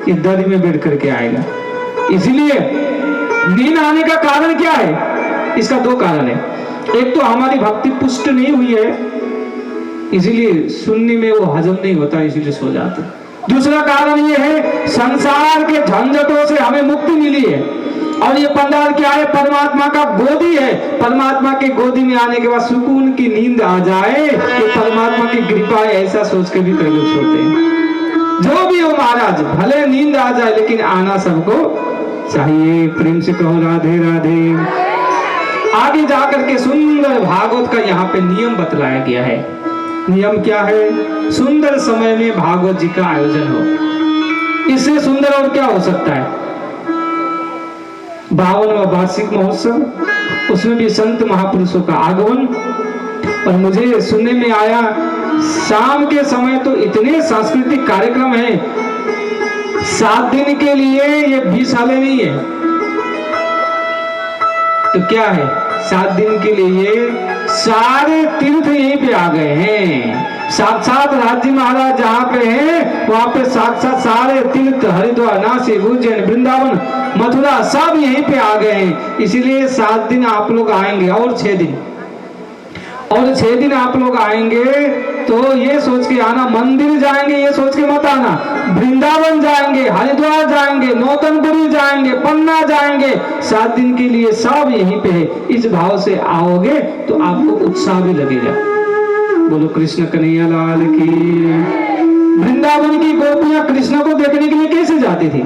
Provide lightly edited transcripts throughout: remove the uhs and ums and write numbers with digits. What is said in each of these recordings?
ये दरी में बैठ करके आएगा। इसलिए नींद आने का कारण क्या है? इसका दो कारण है। एक तो हमारी भक्ति पुष्ट नहीं हुई है, इसीलिए सुनने में वो हजम नहीं होता, इसीलिए सो जाते। दूसरा कारण ये है, संसार के झंझटों से हमें मुक्ति मिली है। और ये पंडाल क्या है? परमात्मा का गोदी है। परमात्मा के गोदी में आने के बाद सुकून की नींद आ जाए, ये परमात्मा की कृपा है, ऐसा सोच के भी कई लोग सोते हैं। जो भी हो महाराज, भले नींद आ जाए लेकिन आना सबको चाहिए। प्रेम से कहो राधे राधे। आगे जाकर के सुंदर भागवत का यहाँ पे नियम बतलाया गया है। नियम क्या है? सुंदर समय में भागवत जी का आयोजन हो, इससे सुंदर और क्या हो सकता है? 52वां वार्षिक महोत्सव, उसमें भी संत महापुरुषों का आगमन। और मुझे सुनने में आया शाम के समय तो इतने सांस्कृतिक कार्यक्रम हैं, 7 दिन के लिए ये 20 सालें नहीं है तो क्या है, 7 दिन के लिए सारे तीर्थ यहीं पे आ गए हैं। साक्षात राजी महाराज जहाँ पे हैं वहां पे साक्षात सारे तीर्थ, हरिद्वार, नासिक, उज्जैन, वृंदावन, मथुरा सब यहीं पे आ गए हैं। इसीलिए 7 दिन आप लोग आएंगे और 6 दिन, और 6 दिन आप लोग आएंगे तो ये सोच के आना, मंदिर जाएंगे ये सोच के मत आना, वृंदावन जाएंगे, हरिद्वार जाएंगे, नौतनपुरी जाएंगे, पन्ना जाएंगे, 7 दिन के लिए सब यहीं पे है। इस भाव से आओगे तो आपको उत्साह भी लगेगा। बोलो कृष्ण कन्हैया लाल की। वृंदावन की गोपियां कृष्ण को देखने के लिए कैसे जाती थी?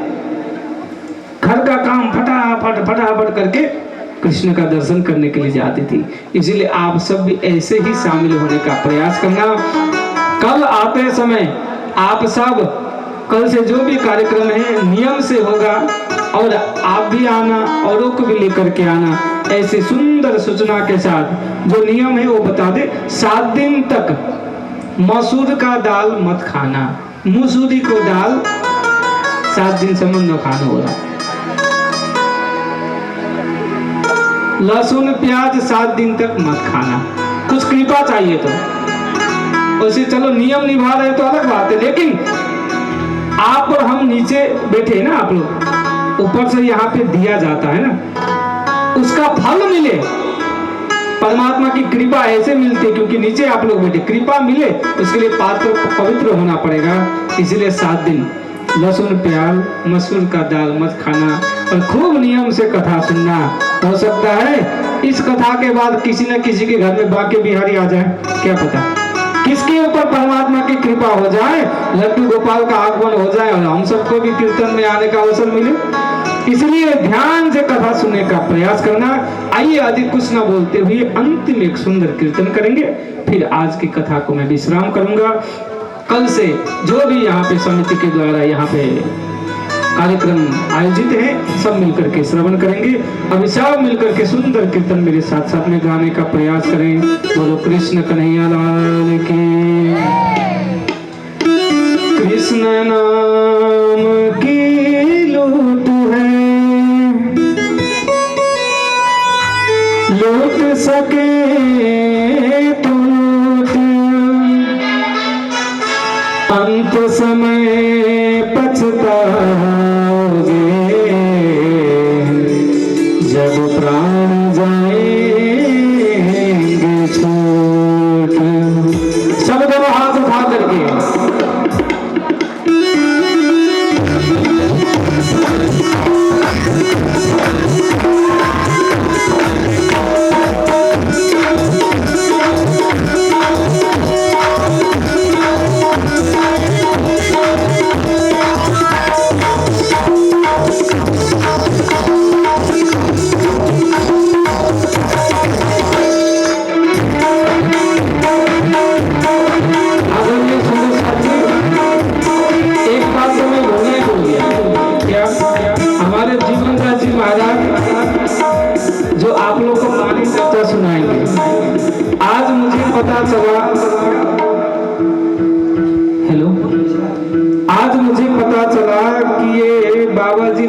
घर का काम फटाफट फटाफट करके कृष्ण का दर्शन करने के लिए जाती थी। इसीलिए आप सब भी ऐसे ही शामिल होने का प्रयास करना। कल आते समय आप सब, कल से जो भी कार्यक्रम है नियम से होगा, और आप भी आना, औरों को भी लेकर के आना। ऐसे सुंदर सूचना के साथ जो नियम है वो बता दे। 7 दिन तक मसूर का दाल मत खाना, मसूरी को दाल 7 दिन से मन न खाना होगा। लहसुन प्याज 7 दिन तक मत खाना, कुछ कृपा चाहिए तो। वैसे चलो नियम निभा रहे तो अलग बात है, लेकिन आप और हम नीचे बैठे हैं ना, आप लोग ऊपर से यहाँ पे दिया जाता है ना, उसका फल मिले, परमात्मा की कृपा ऐसे मिलती है क्योंकि नीचे आप लोग बैठे, कृपा मिले उसके लिए पात्र पवित्र होना पड़ेगा। इसीलिए 7 दिन लहसुन प्याज मसूर का दाल मत खाना और खूब नियम से कथा सुनना। हो सकता है इस कथा के बाद किसी न किसी के घर में बांके बिहारी आ जाए, क्या पता किसके ऊपर परमात्मा की कृपा हो जाए, लड्डू गोपाल का आगमन हो जाए और हम सबको भी कीर्तन में आने का अवसर मिले। इसलिए ध्यान से कथा सुनने का प्रयास करना। आइए अधिक कुछ न बोलते हुए अंतिम एक सुंदर कीर्तन करेंगे, फिर आज की कथा को मैं विश्राम करूंगा। कल से जो भी यहाँ पे समिति के द्वारा यहाँ पे कार्यक्रम आयोजित है सब मिलकर के श्रवण करेंगे। अभी सब मिलकर के सुंदर कीर्तन मेरे साथ साथ में गाने का प्रयास करें। बोलो कृष्ण कन्हैया लाल की। कृष्ण नाम की लूट है, लूट सके तो लूट, अंत समय पछताओगे जब प्राण जाएंगे छूट। सब दोनों हाथ उठा करके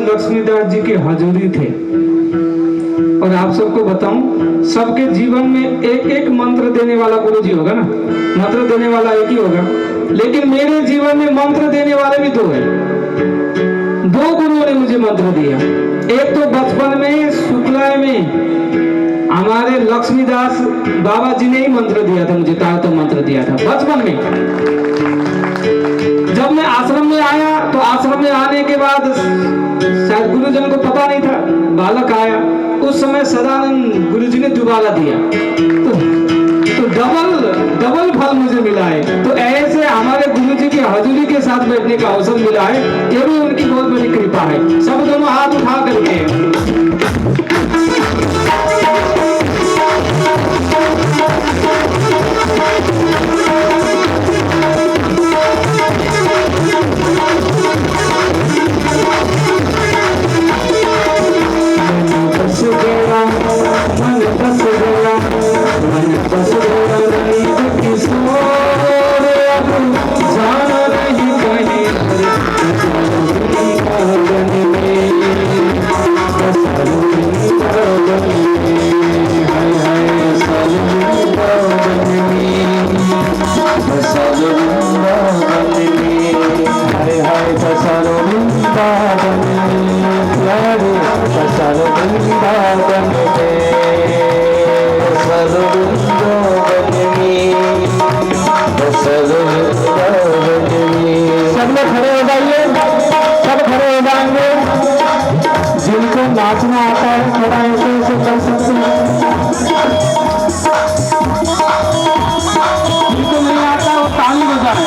लक्ष्मीदास जी के हजूरी थे। और आप सबको बताऊं, सबके जीवन में एक एक मंत्र देने वाला गुरु जी होगा ना, मंत्र देने वाला एक ही होगा, लेकिन मेरे जीवन में मंत्र देने वाले भी 2 हैं। दो गुरुओं ने मुझे मंत्र दिया। एक तो बचपन में शुक्लाय में हमारे लक्ष्मीदास बाबा जी ने ही मंत्र दिया था मुझे, तारतम मंत्र दिया था बचपन में। जब मैं आश्रम में आया तो आश्रम में आने के बाद शायद गुरुजन को पता नहीं था, बालक आया उस समय सदानंद गुरुजी ने दुबारा दिया तो डबल फल मुझे मिला है। तो ऐसे हमारे गुरुजी की हजूरी के साथ बैठने का अवसर मिला है, ये भी उनकी बहुत बड़ी कृपा है। सब दोनों हाथ उठा करके नाचना आता है थोड़ा ऐसे ऐसे कर सकते हैं। जिनको नहीं आता वो ताली बजाए,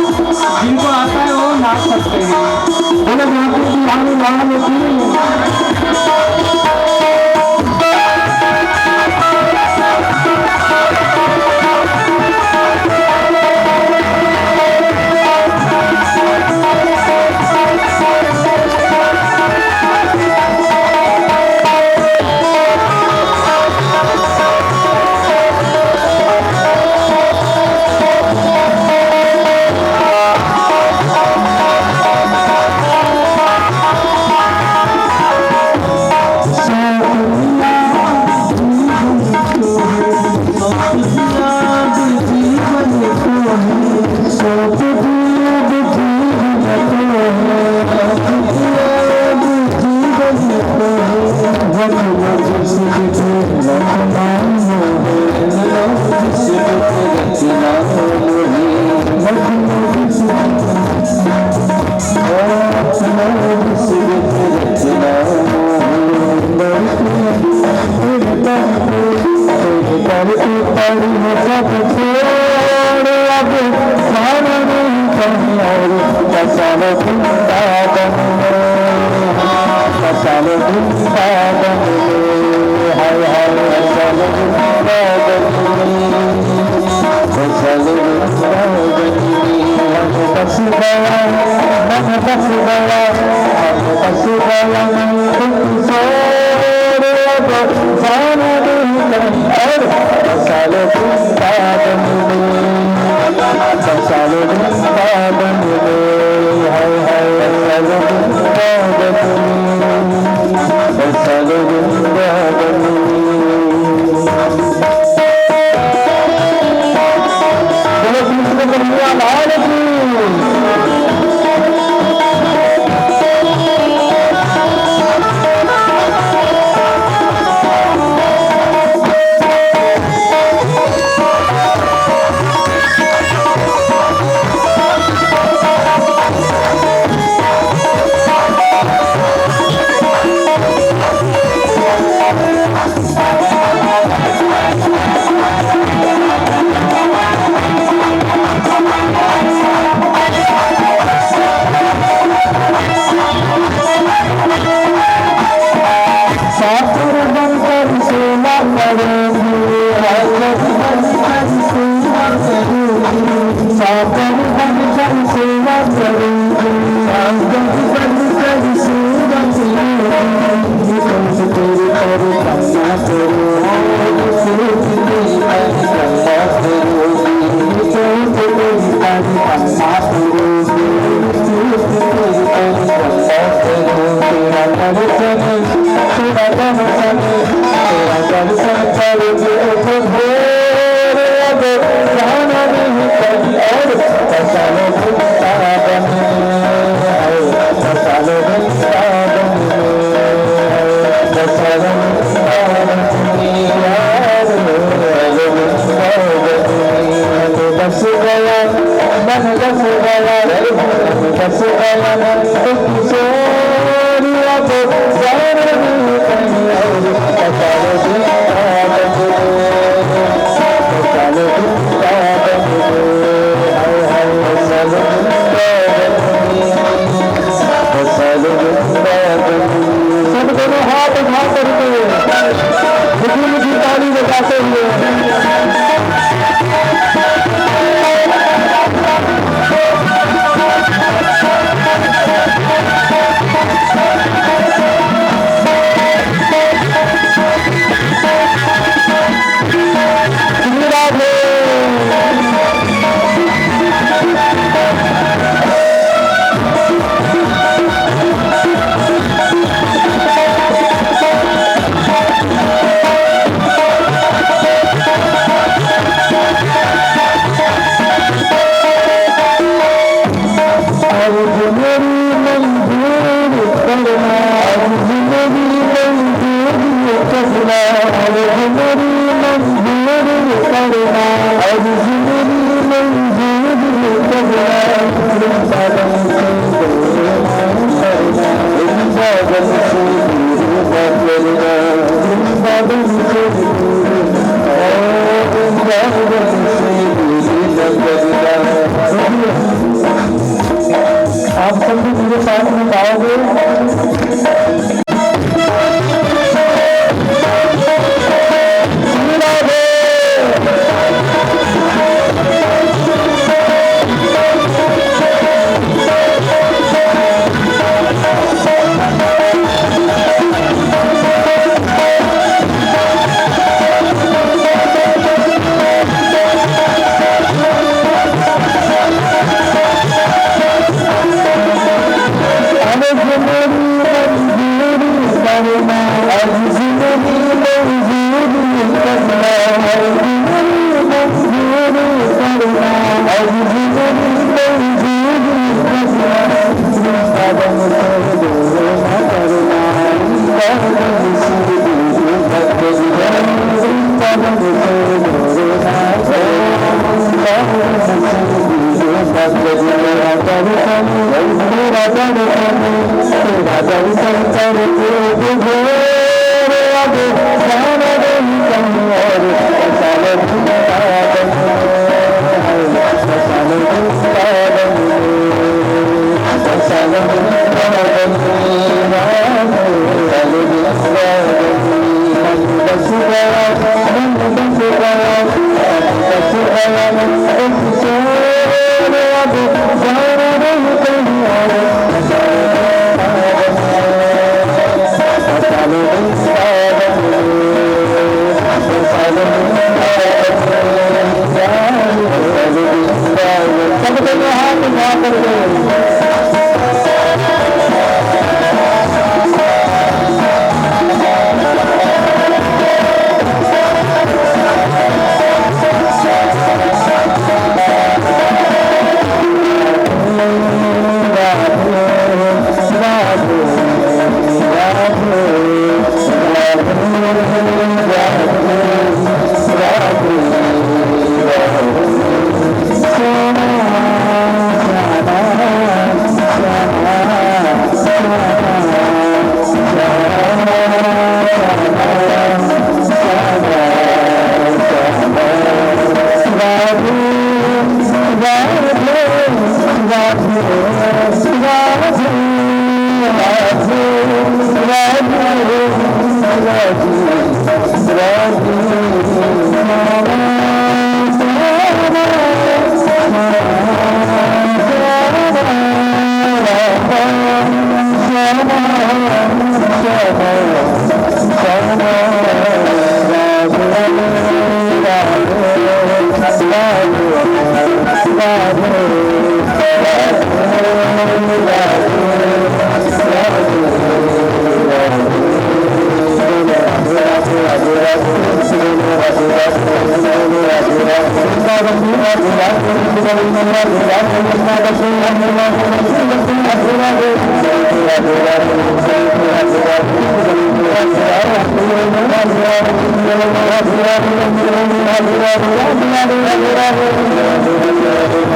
जिनको आता है वो नाच सकते हैं। बोले आप सब भी मेरे साथ में गाओगे।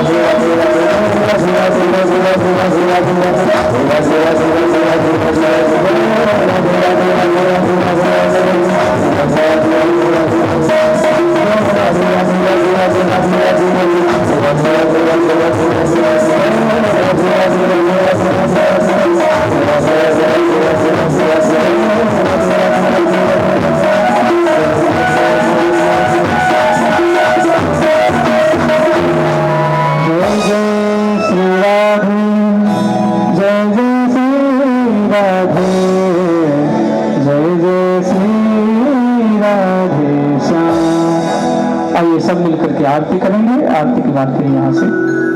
Thank you. आरती करेंगे। आरती के बाद फिर यहाँ से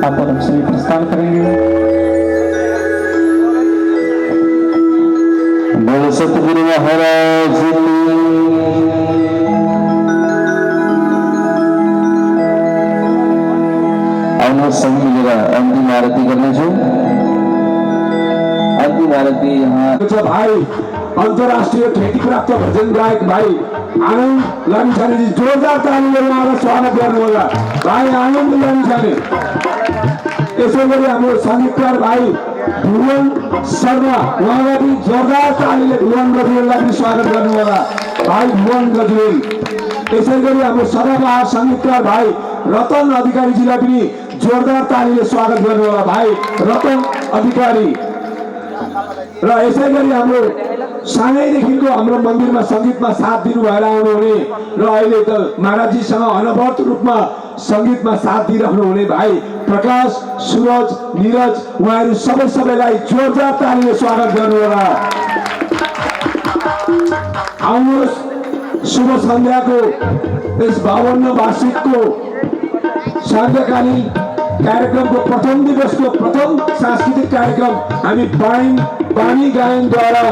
आप और हम सभी प्रस्थान करेंगे। बोलो सतगुरु महाराज सभी मिलेगा। अंतिम आरती करने जो अंतिम आरती यहाँ भाई अंतर्राष्ट्रीय ख्याति प्राप्त भजन गायक भाई आनंद लामिछाने जी जोरदार तालीले उहाँलाई स्वागत गर्नुहोला। भाइ आनन्द लामिछाने, यसै गरी हाम्रो सङ्गीतकार भाइ भुवन शर्मा उहाँलाई पनि जोरदार तालीले भुवन गजुरेललाई पनि स्वागत गर्नुहोला। भाइ भुवन गजुरेल, यसै गरी हाम्रो सदाबहार सङ्गीतकार भाइ रतन अधिकारीजीलाई पनि जोरदार तालीले स्वागत गर्नुहोला। भाइ रतन अधिकारी र यसै गरी हाम्रो सानैदेखिको हाम्रो मन्दिरमा सङ्गीतमा साथ दिनु भएर आउनुहुने र अहिले त महाराजजीसँग अनवरत रूपमा सङ्गीतमा साथ दिइराख्नु हुने भाइ प्रकाश, सुरज, निरज उहाँहरू सबैलाई जोरदार तालीले स्वागत गर्नुहोला। आउनुहोस् शुभ सन्ध्याको यस 52 वार्षिकको सान्ध्यकालीन कार्यक्रमको प्रथम दिवसको प्रथम सांस्कृतिक कार्यक्रम हामी बानी गायनद्वारा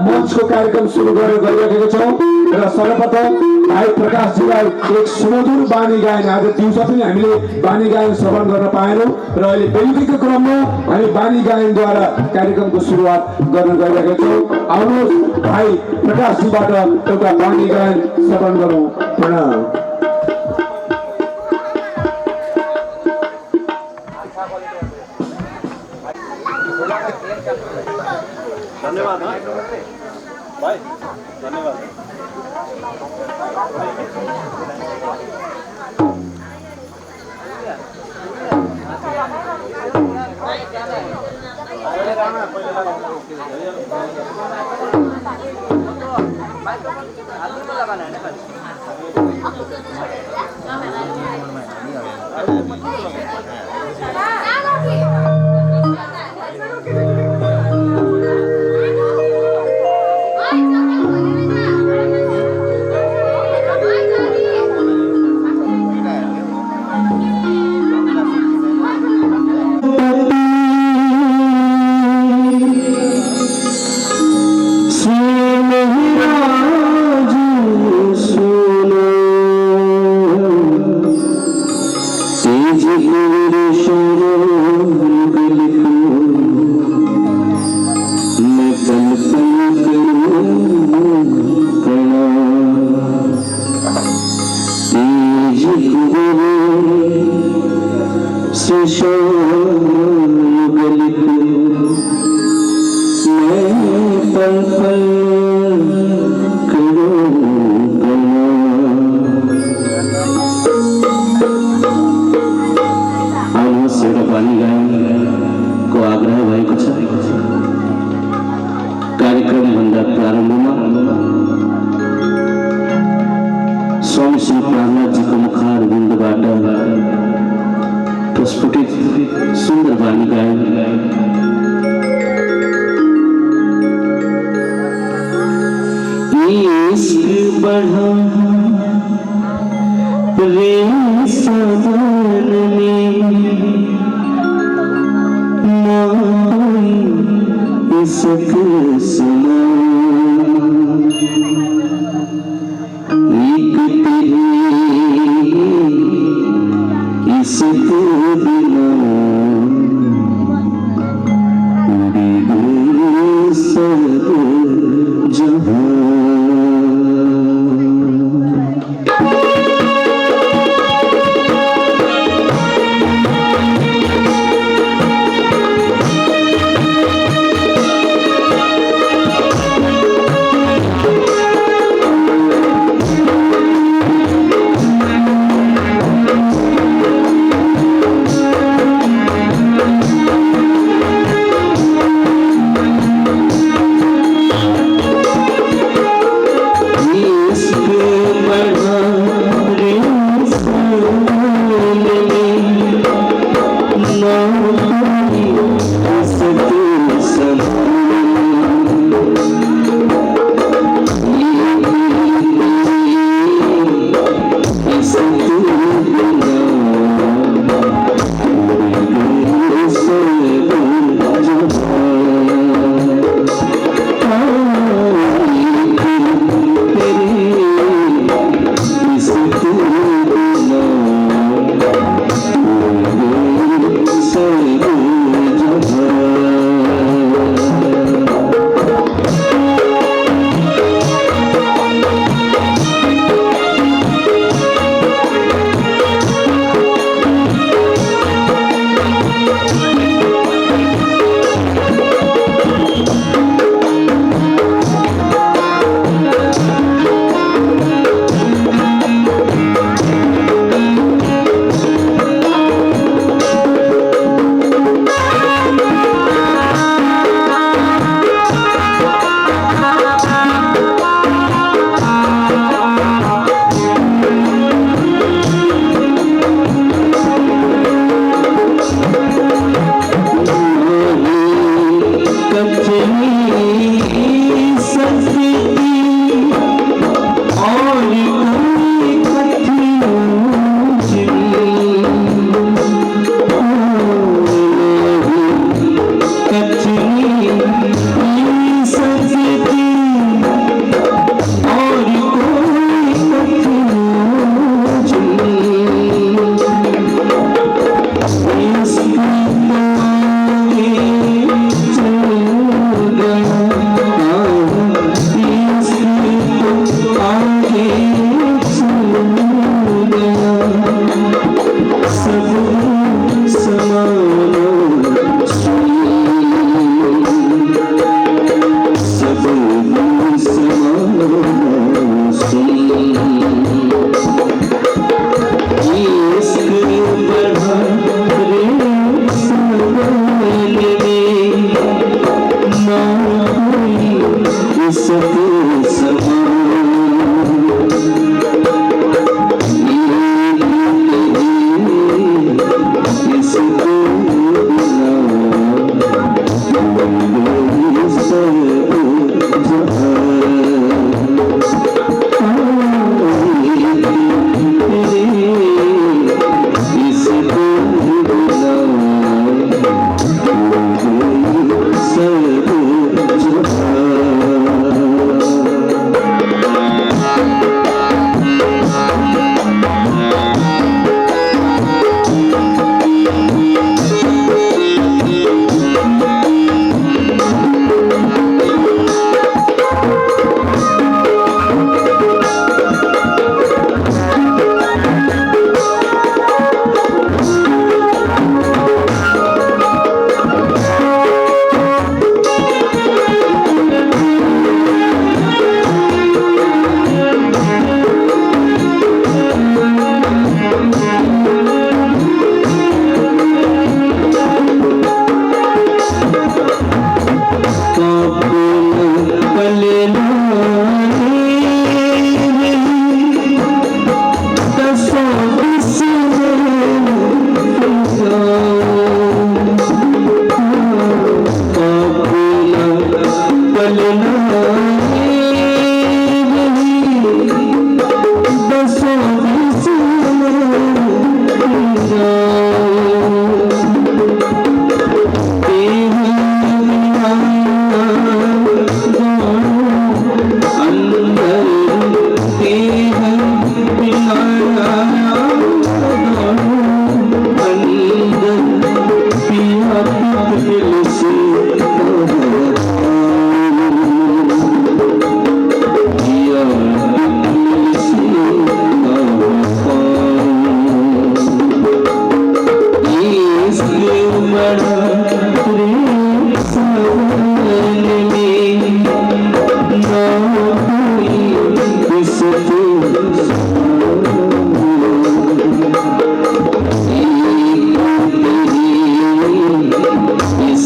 मञ्चको कार्यक्रम सुरु गरिरहेका छौँ र सर्वप्रथम भाइ प्रकाशजीलाई एक सुमधुर बानी गायन, आज दिउँसो पनि हामीले बानी गायन श्रवण गर्न पाएनौँ र अहिले बेलुकीको क्रममा हामी बानी गायनद्वारा कार्यक्रमको सुरुवात गर्न गइरहेका छौँ। आउनुहोस् भाइ प्रकाशजीबाट एउटा बानी गायन श्रवण गरौँ। प्रणाम। धन्यवाद भाई, धन्यवाद।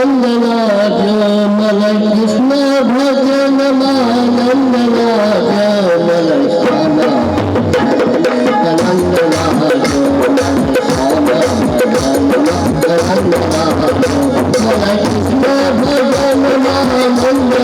वंदना जो मन कृष्ण भजन मान Thank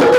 you.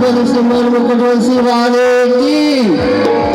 सिमर मुकुटवंशी वाले की